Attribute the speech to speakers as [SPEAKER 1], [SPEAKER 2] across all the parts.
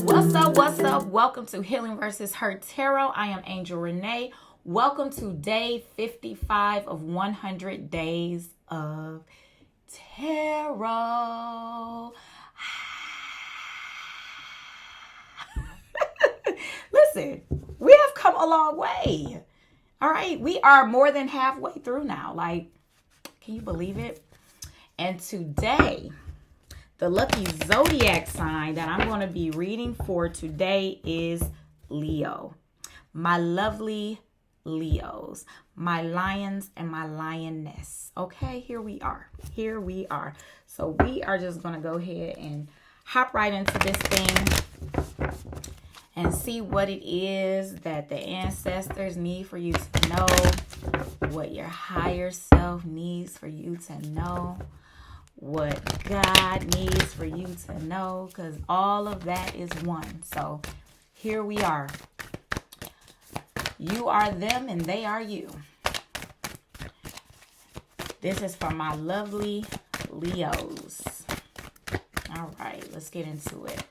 [SPEAKER 1] What's up? Welcome to Healing versus Hurt Tarot. I am Angel Renee. Welcome to day 55 of 100 Days of Tarot. Listen, we have come a long way. All right, we are more than halfway through now. Like, can you believe it? And today, the lucky zodiac sign that I'm going to be reading for today is Leo. My lovely Leos, my lions and my lioness. Okay, here we are. So we are just going to go ahead and hop right into this thing and see what it is that the ancestors need for you to know, what your higher self needs for you to know, what God needs for you to know, because all of that is one. So here we are. You are them and they are you. This is for my lovely Leos. All right, let's get into it.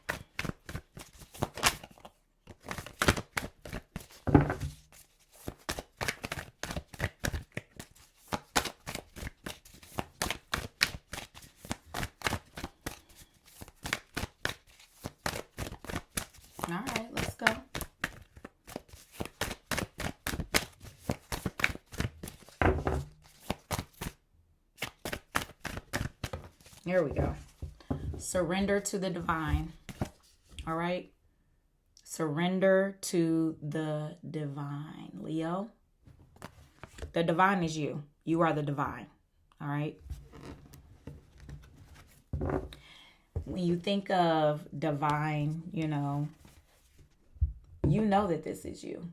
[SPEAKER 1] All right, let's go. Here we go. Surrender to the divine. All right. Surrender to the divine, Leo. The divine is you. You are the divine. All right. When you think of divine, you know that this is you.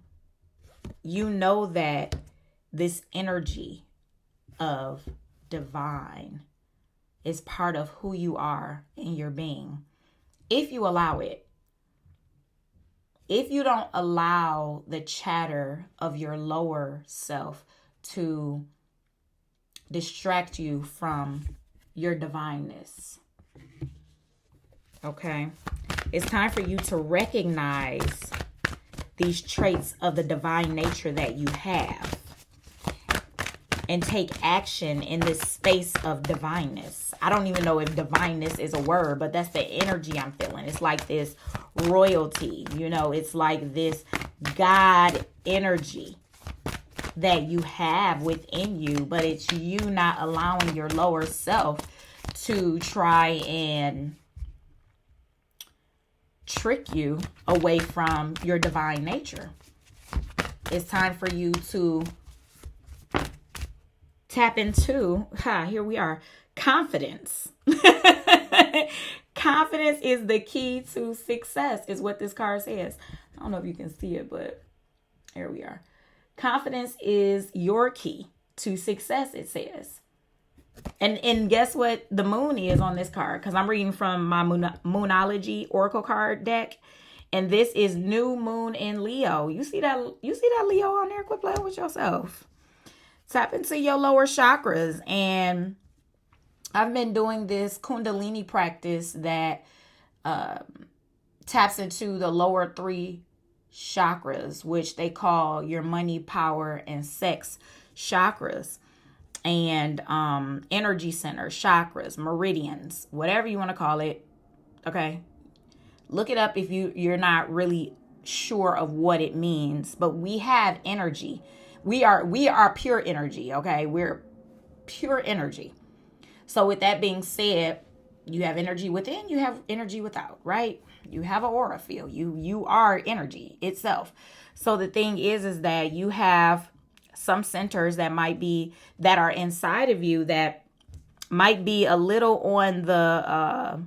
[SPEAKER 1] You know that this energy of divine is part of who you are in your being. If you allow it. If you don't allow the chatter of your lower self to distract you from your divineness. Okay? It's time for you to recognize these traits of the divine nature that you have and take action in this space of divineness. I don't even know if divineness is a word, but that's the energy I'm feeling. It's like this royalty, it's like this God energy that you have within you, but it's you not allowing your lower self to try and trick you away from your divine nature. It's time for you to tap into, here we are, confidence. Confidence is the key to success, is what this card says. I don't know if you can see it, but here we are. Confidence is your key to success, it says. And guess what the moon is on this card? Because I'm reading from my Moonology Oracle card deck. And this is new moon in Leo. You see that Leo on there? Quit playing with yourself. Tap into your lower chakras. And I've been doing this Kundalini practice that taps into the lower 3 chakras, which they call your money, power, and sex chakras. And energy center, chakras, meridians, whatever you want to call it. Okay. Look it up if you're not really sure of what it means. But we have energy. We are pure energy. Okay. We're pure energy. So with that being said, you have energy within, you have energy without, right? You have an aura field. You are energy itself. So the thing is that you have some centers that are inside of you that might be a little on the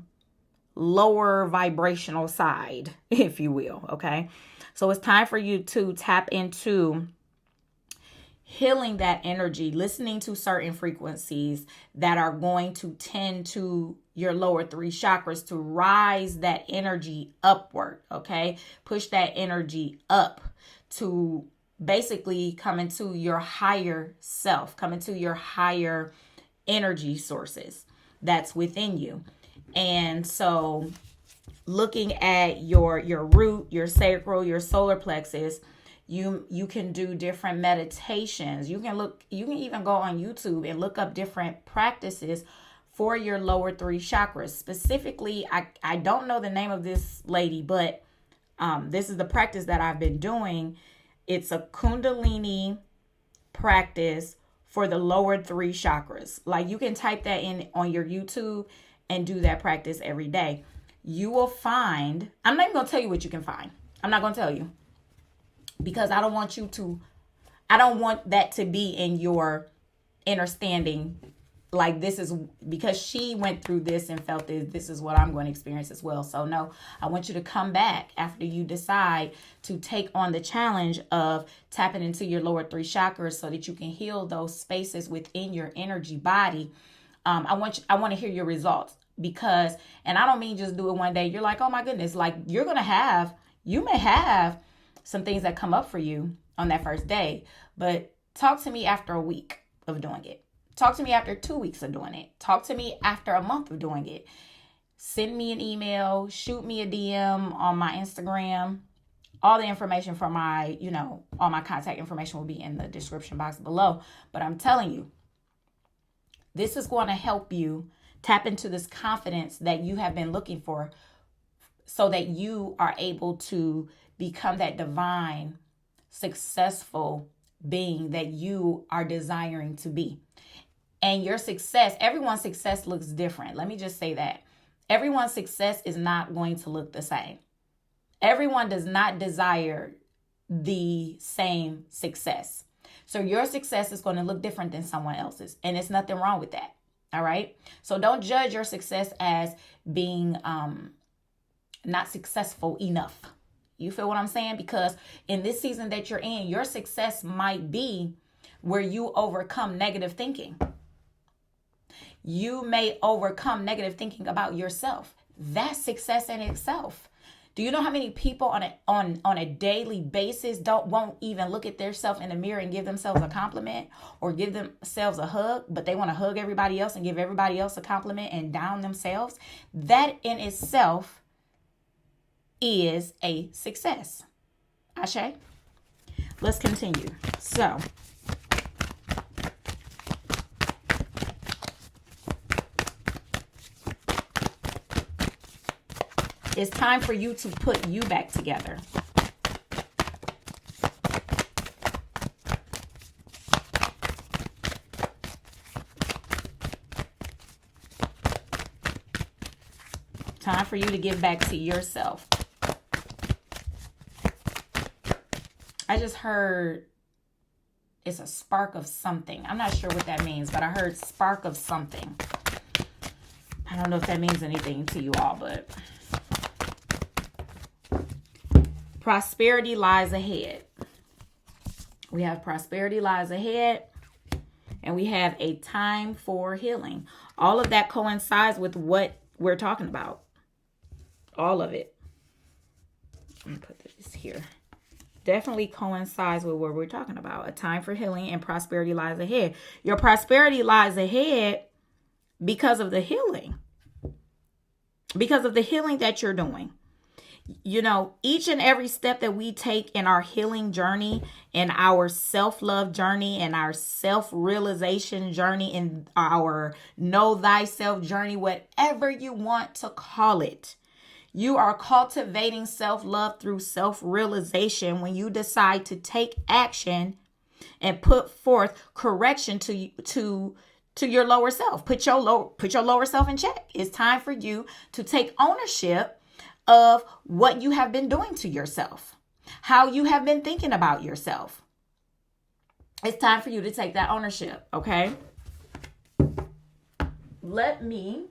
[SPEAKER 1] lower vibrational side, if you will. Okay. So it's time for you to tap into healing that energy, listening to certain frequencies that are going to tend to your lower 3 chakras to rise that energy upward. Okay. Push that energy up to basically come into your higher self, come into your higher energy sources that's within you. And so looking at your root, your sacral, your solar plexus, you can do different meditations. You can even go on YouTube and look up different practices for your lower three chakras. Specifically, I don't know the name of this lady, but this is the practice that I've been doing. It's a Kundalini practice for the lower three chakras. Like, you can type that in on your YouTube and do that practice every day. You will find, I'm not even going to tell you what you can find. I'm not going to tell you, because I don't want that to be in your understanding. Like, this is because she went through this and felt this is what I'm going to experience as well. So no, I want you to come back after you decide to take on the challenge of tapping into your lower three chakras so that you can heal those spaces within your energy body. I want to hear your results, because, and I don't mean just do it one day. You're like, oh my goodness, like you may have some things that come up for you on that first day, but talk to me after a week of doing it. Talk to me after 2 weeks of doing it. Talk to me after a month of doing it. Send me an email, shoot me a DM on my Instagram. All the information for my, all my contact information will be in the description box below. But I'm telling you, this is going to help you tap into this confidence that you have been looking for, so that you are able to become that divine, successful being that you are desiring to be. And your success, everyone's success looks different. Let me just say that. Everyone's success is not going to look the same. Everyone does not desire the same success. So your success is going to look different than someone else's. And there's nothing wrong with that. All right. So don't judge your success as being not successful enough. You feel what I'm saying? Because in this season that you're in, your success might be where you overcome negative thinking. You may overcome negative thinking about yourself. That's success in itself. Do you know how many people on a daily basis won't even look at themselves in the mirror and give themselves a compliment or give themselves a hug, but they want to hug everybody else and give everybody else a compliment and down themselves? That in itself is a success. Ashe? Let's continue. So, it's time for you to put you back together. Time for you to give back to yourself. I just heard it's a spark of something. I'm not sure what that means, but I heard spark of something. I don't know if that means anything to you all, but prosperity lies ahead. We have prosperity lies ahead, and we have a time for healing. All of that coincides with what we're talking about. All of it. Let me put this here. Definitely coincides with what we're talking about. A time for healing and prosperity lies ahead. Your prosperity lies ahead because of the healing. Because of the healing that you're doing. Each and every step that we take in our healing journey, in our self-love journey, in our self-realization journey, in our know thyself journey, whatever you want to call it, you are cultivating self-love through self-realization when you decide to take action and put forth correction to your lower self. Put your lower self in check. It's time for you to take ownership of what you have been doing to yourself, how you have been thinking about yourself. It's time for you to take that ownership, okay? Let me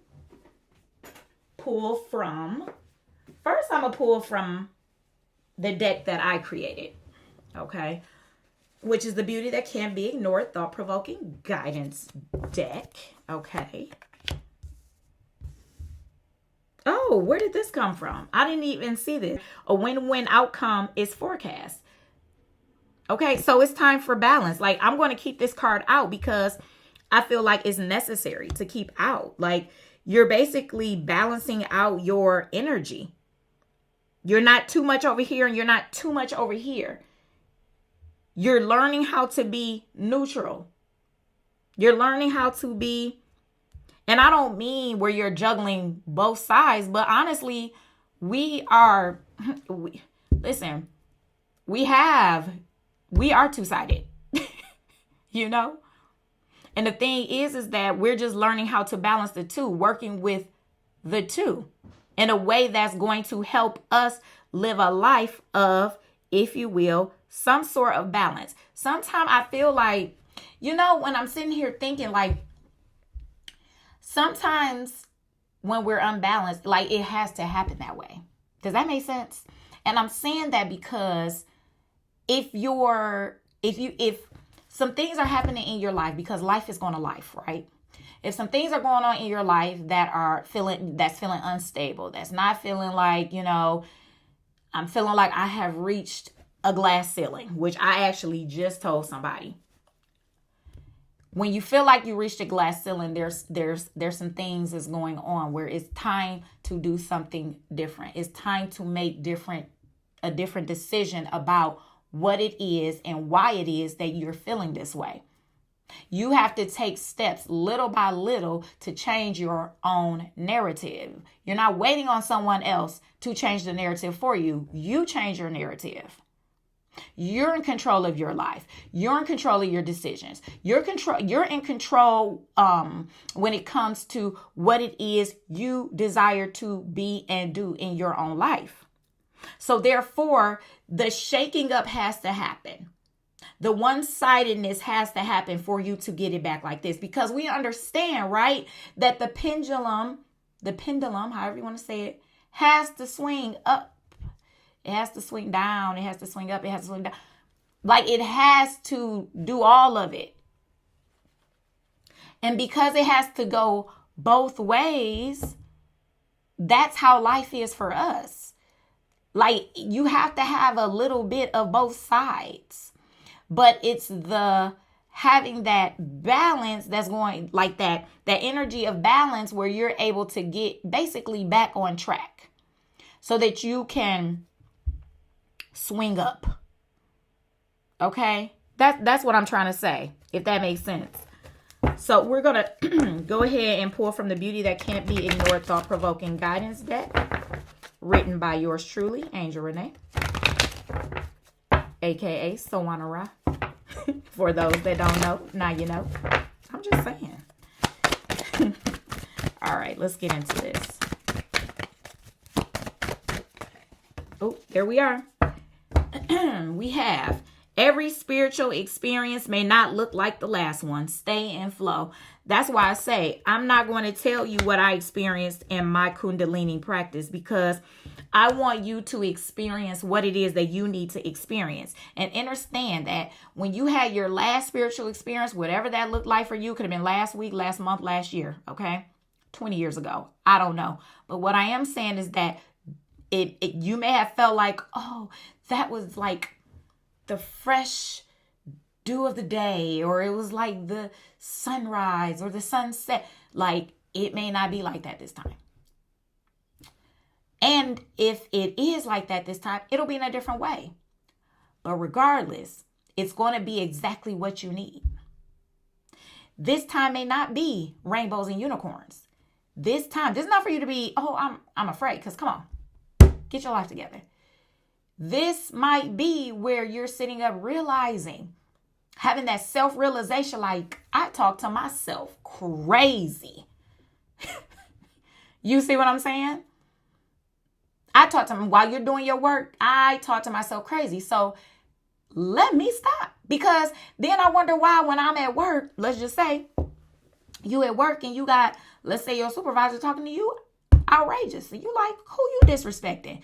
[SPEAKER 1] pull from, first I'm going to pull from the deck that I created, okay? Which is the Beauty That Can't Be Ignored Thought-Provoking Guidance deck, okay? Oh, where did this come from? I didn't even see this. A win-win outcome is forecast. Okay, so it's time for balance. Like, I'm going to keep this card out because I feel like it's necessary to keep out. Like, you're basically balancing out your energy. You're not too much over here and you're not too much over here. You're learning how to be neutral. You're learning how to be, and I don't mean where you're juggling both sides, but honestly, listen, we are two-sided, you know? And the thing is that we're just learning how to balance the two, working with the two in a way that's going to help us live a life of, if you will, some sort of balance. Sometimes I feel like, when I'm sitting here thinking, like, sometimes when we're unbalanced, like, it has to happen that way. Does that make sense? And I'm saying that because if some things are happening in your life, because life is going to life, right? If some things are going on in your life that's feeling unstable, that's not feeling like, I'm feeling like I have reached a glass ceiling, which I actually just told somebody. When you feel like you reached a glass ceiling, there's some things that's going on where it's time to do something different. It's time to make a different decision about what it is and why it is that you're feeling this way. You have to take steps little by little to change your own narrative. You're not waiting on someone else to change the narrative for you. You change your narrative. You're in control of your life. You're in control of your decisions. You're in control when it comes to what it is you desire to be and do in your own life. So therefore, the shaking up has to happen. The one-sidedness has to happen for you to get it back like this, because we understand, right, that the pendulum, however you want to say it, has to swing up. It has to swing down. It has to swing up. It has to swing down. Like, it has to do all of it. And because it has to go both ways, that's how life is for us. Like, you have to have a little bit of both sides. But it's the having that balance that's going, like that energy of balance where you're able to get basically back on track so that you can swing up. Okay? That's what I'm trying to say, if that makes sense. So we're going to go ahead and pull from the Beauty That Can't Be Ignored Thought-Provoking Guidance deck, written by yours truly, Angel Renee, aka Sawana Ra. For those that don't know, now you know. I'm just saying. All right, let's get into this. Oh, there we are. We have, every spiritual experience may not look like the last one. Stay in flow. That's why I say I'm not going to tell you what I experienced in my Kundalini practice, because I want you to experience what it is that you need to experience, and understand that when you had your last spiritual experience, whatever that looked like for you, could have been last week, last month, last year, okay? 20 years ago. I don't know. But what I am saying is that you may have felt like, oh, that was like the fresh dew of the day, or it was like the sunrise or the sunset. Like, it may not be like that this time. And if it is like that this time, it'll be in a different way. But regardless, it's going to be exactly what you need. This time may not be rainbows and unicorns. This is not for you to be, oh, I'm afraid, because come on, get your life together. This might be where you're sitting up realizing, having that self-realization, like, I talk to myself crazy. You see what I'm saying? I talk to them while you're doing your work. I talk to myself crazy. So let me stop, because then I wonder why when I'm at work, let's just say you at work and you got, let's say your supervisor talking to you outrageous. And you like, who you disrespecting?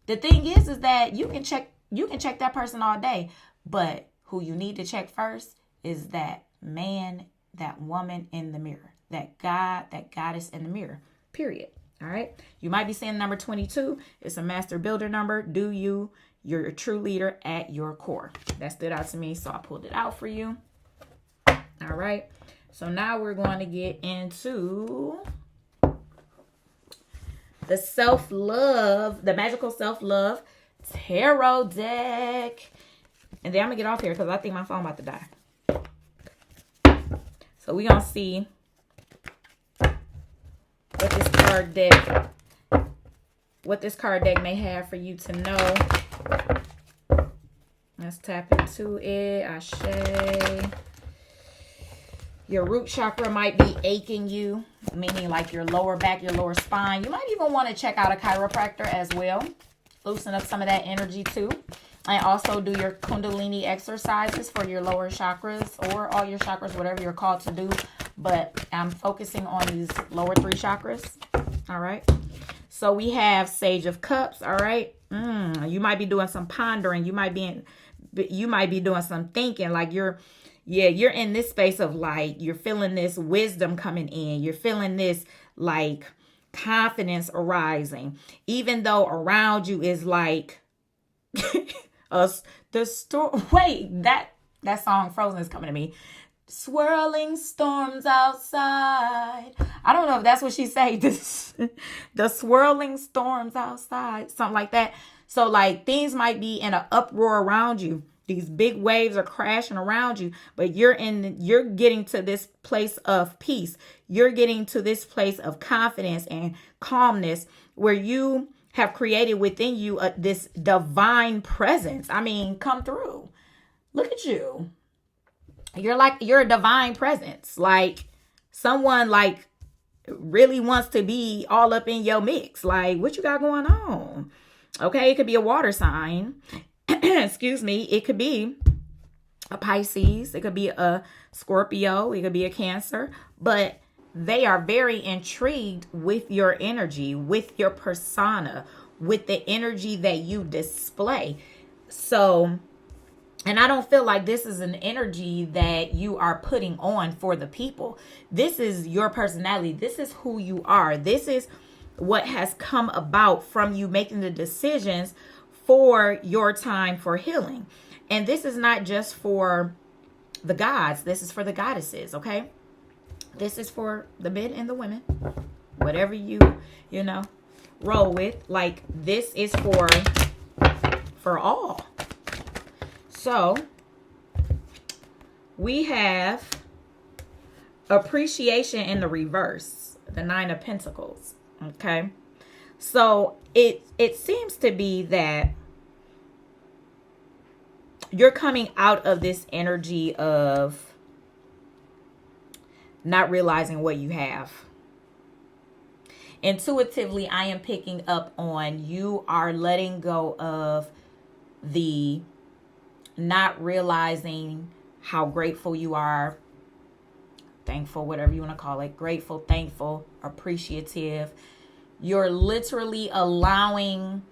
[SPEAKER 1] The thing is that you can check that person all day, but who you need to check first is that man, that woman in the mirror, that God, that goddess in the mirror, period. All right. You might be seeing number 22. It's a master builder number. Do you You're a true leader at your core. That stood out to me, so I pulled it out for you. All right. So now we're going to get into the self-love, the magical self-love tarot deck. And then I'm going to get off here because I think my phone about to die. So we're going to see what this card deck may have for you to know. Let's tap into it. Ashe. Your root chakra might be aching you, meaning like your lower back, your lower spine. You might even want to check out a chiropractor as well. Loosen up some of that energy too. And also do your Kundalini exercises for your lower chakras or all your chakras, whatever you're called to do. But I'm focusing on these lower 3 chakras. All right. So we have Sage of Cups. All right. You might be doing some pondering. You might be doing some thinking, like you're in this space of like, you're feeling this wisdom coming in. You're feeling this like confidence arising, even though around you is like the storm. Wait, that song Frozen is coming to me. Swirling storms outside. I don't know if that's what she said. The swirling storms outside, something like that. So like things might be in an uproar around you. These big waves are crashing around you, but you're getting to this place of peace. You're getting to this place of confidence and calmness where you have created within you this divine presence. I mean, come through. Look at you. You're a divine presence. Like someone like really wants to be all up in your mix. Like, what you got going on? Okay, it could be a water sign. Excuse me. It could be a Pisces. It could be a Scorpio. It could be a Cancer. But they are very intrigued with your energy, with your persona, with the energy that you display. So, and I don't feel like this is an energy that you are putting on for the people. This is your personality. This is who you are. This is what has come about from you making the decisions for your time for healing. And this is not just for the gods. This is for the goddesses, okay? This is for the men and the women. Whatever you roll with. Like, this is for all. So, we have appreciation in the reverse. The 9 of Pentacles, okay? So it seems to be that you're coming out of this energy of not realizing what you have. Intuitively, I am picking up on you are letting go of the not realizing how grateful you are, thankful, whatever you want to call it, grateful, thankful, appreciative. You're literally allowing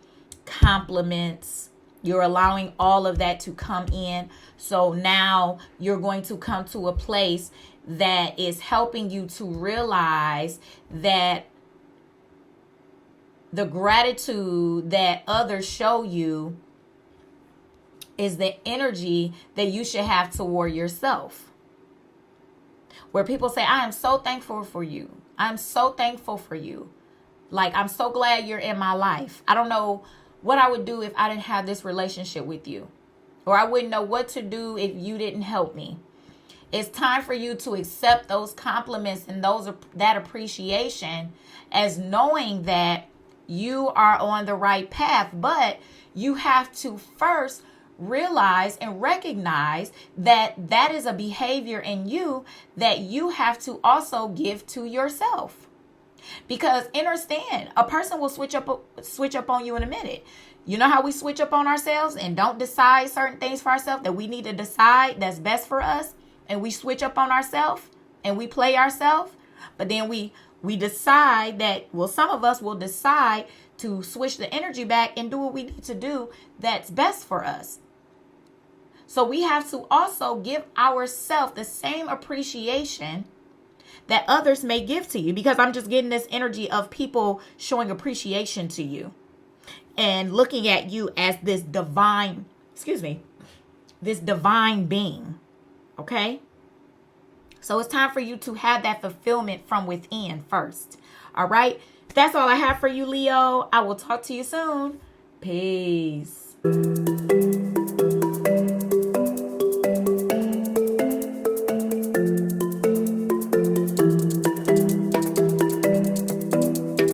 [SPEAKER 1] compliments. You're allowing all of that to come in. So now you're going to come to a place that is helping you to realize that the gratitude that others show you is the energy that you should have toward yourself. Where people say, I am so thankful for you. I'm so thankful for you. Like, I'm so glad you're in my life. I don't know what I would do if I didn't have this relationship with you. Or I wouldn't know what to do if you didn't help me. It's time for you to accept those compliments and that appreciation as knowing that you are on the right path. But you have to first realize and recognize that that is a behavior in you that you have to also give to yourself. Because understand, a person will switch up on you in a minute. You know how we switch up on ourselves and don't decide certain things for ourselves that we need to decide that's best for us, and we switch up on ourselves and we play ourselves, but then we decide that, well, some of us will decide to switch the energy back and do what we need to do that's best for us. So we have to also give ourselves the same appreciation that others may give to you, because I'm just getting this energy of people showing appreciation to you. and looking at you as this divine, this divine being. Okay? So it's time for you to have that fulfillment from within first. All right? That's all I have for you, Leo. I will talk to you soon. Peace.